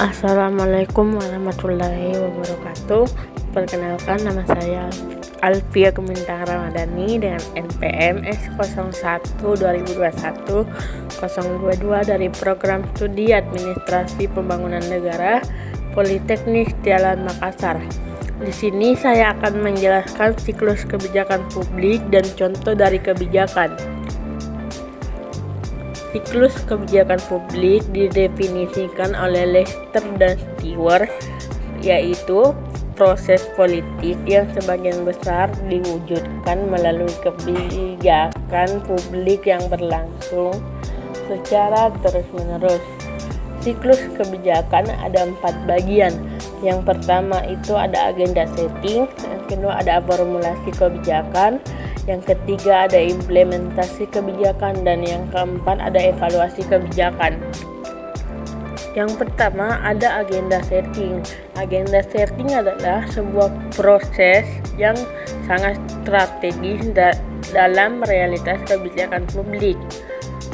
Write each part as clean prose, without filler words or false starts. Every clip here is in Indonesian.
Assalamualaikum warahmatullahi wabarakatuh. Perkenalkan, nama saya Alfia Gemintang Ramadhani dengan NPM S01 2021 022 dari Program Studi Administrasi Pembangunan Negara Politeknik Jalan Makassar. Di sini saya akan menjelaskan siklus kebijakan publik dan contoh dari kebijakan. Siklus kebijakan publik didefinisikan oleh Lester dan Stewart, yaitu proses politik yang sebagian besar diwujudkan melalui kebijakan publik yang berlangsung secara terus-menerus. Siklus kebijakan ada 4 bagian. Yang pertama itu ada agenda setting, yang kedua ada formulasi kebijakan, yang ketiga ada implementasi kebijakan, dan yang keempat ada evaluasi kebijakan. Yang pertama ada agenda setting. Agenda setting adalah sebuah proses yang sangat strategis dalam realitas kebijakan publik.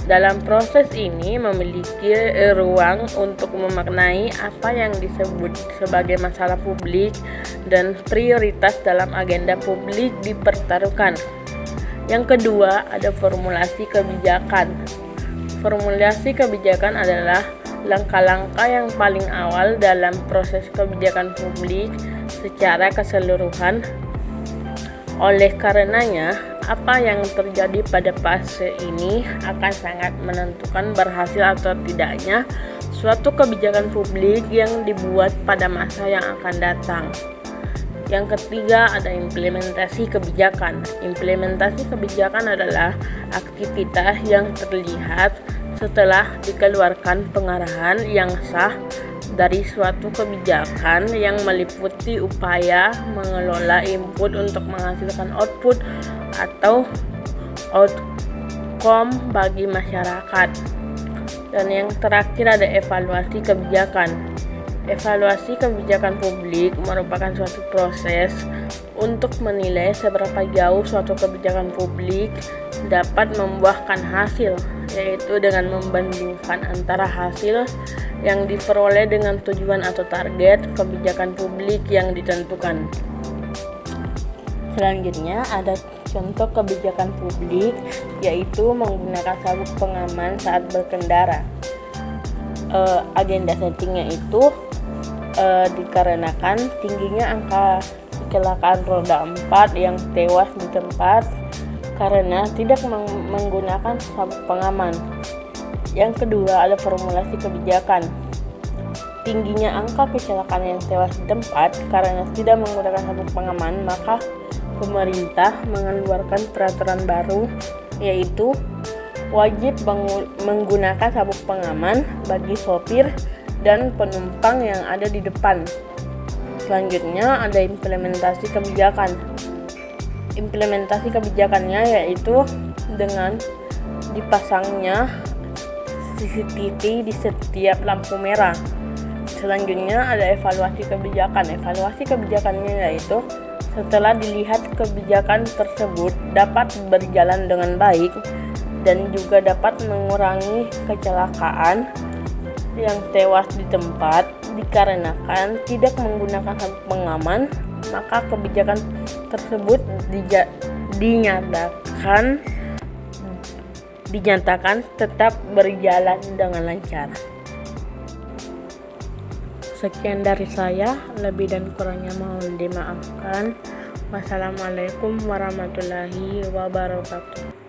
Dalam proses ini memiliki ruang untuk memaknai apa yang disebut sebagai masalah publik dan prioritas dalam agenda publik dipertaruhkan. Yang kedua ada formulasi kebijakan. Formulasi kebijakan adalah langkah-langkah yang paling awal dalam proses kebijakan publik secara keseluruhan. Oleh karenanya, apa yang terjadi pada fase ini akan sangat menentukan berhasil atau tidaknya suatu kebijakan publik yang dibuat pada masa yang akan datang. Yang ketiga ada implementasi kebijakan. Implementasi kebijakan adalah aktivitas yang terlihat setelah dikeluarkan pengarahan yang sah dari suatu kebijakan yang meliputi upaya mengelola input untuk menghasilkan output atau outcome bagi masyarakat. Dan yang terakhir ada evaluasi kebijakan. Evaluasi kebijakan publik merupakan suatu proses untuk menilai seberapa jauh suatu kebijakan publik dapat membuahkan hasil, yaitu dengan membandingkan antara hasil yang diperoleh dengan tujuan atau target kebijakan publik yang ditentukan. Selanjutnya ada contoh kebijakan publik, yaitu menggunakan sabuk pengaman saat berkendara. Agenda settingnya itu dikarenakan tingginya angka kecelakaan roda 4 yang tewas di tempat karena tidak menggunakan sabuk pengaman. Yang kedua ada formulasi kebijakan. Tingginya angka kecelakaan yang tewas di tempat karena tidak menggunakan sabuk pengaman, maka pemerintah mengeluarkan peraturan baru, yaitu wajib menggunakan sabuk pengaman bagi sopir dan penumpang yang ada di depan. Selanjutnya ada implementasi kebijakan. Implementasi kebijakannya yaitu dengan dipasangnya CCTV di setiap lampu merah. Selanjutnya ada evaluasi kebijakan. Evaluasi kebijakannya yaitu setelah dilihat kebijakan tersebut dapat berjalan dengan baik dan juga dapat mengurangi kecelakaan yang tewas di tempat dikarenakan tidak menggunakan sabuk pengaman, maka kebijakan tersebut dinyatakan tetap berjalan dengan lancar. Sekian dari saya, lebih dan kurangnya mohon dimaafkan. Wassalamualaikum warahmatullahi wabarakatuh.